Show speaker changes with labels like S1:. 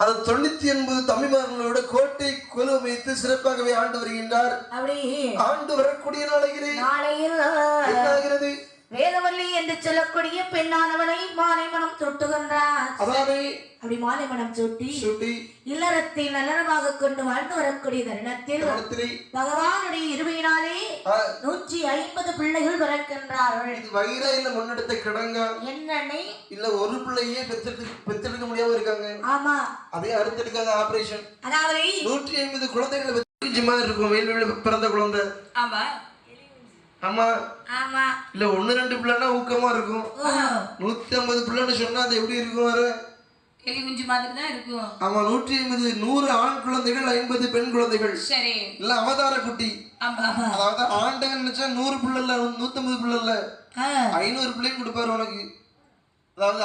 S1: அது 99 தம்பிமார்களோட கோட்டை குழு வைத்து சிறப்பாகவே ஆண்டு வருகின்றார். ஆண்டு வரக்கூடிய நாளையில் என்னாகிறது?
S2: வேதவல்லி என்று சொல்லக்கூடிய பெண்ணானவனை மாலை மனம் சுட்டுகின்றார். அப்படி மாலை மனம் சுட்டி இல்லறத்தில் நல்லறமாக கொண்டு வாழ்ந்து வரக்கூடிய தருணத்தில் பகவானுடைய இருவையினாலே 150 பிள்ளைகள் பிறக்கின்றார்கள்.
S1: இது வயிறா இல்ல முன்னெடுத்த கிடங்க
S2: என்னன்னு
S1: இல்ல ஒரு பிள்ளையே பெற்றெடுக்க முடியாம இருக்காங்க.
S2: ஆமா,
S1: அதே அறுத்தெடுக்காத ஆபரேஷன்.
S2: அதாவது
S1: 150 குழந்தைகளை பெற்று மாதிரி இருக்கும். வெயில் பிறந்த குழந்தை.
S2: ஆமா
S1: ஆமா
S2: ஆமா
S1: இல்ல 1-2 பிள்ளைனா ஊக்கமா இருக்கும். 150 பிள்ளைன்னு சொன்னா அது எப்படி இருக்கும்? வர
S2: எலி குஞ்சு மாதிரி தான் இருக்கும்.
S1: ஆமா, 150 100 ஆண் குழந்தைகள் 50 பெண் குழந்தைகள்.
S2: சரி,
S1: இல்ல அவதார குட்டி. அதாவது ஆண்டவன் நினைச்சா 100 பிள்ளை இல்ல 150 பிள்ளை இல்ல 500 பிள்ளையும் கொடுப்பாரு உனக்கு. அதாவது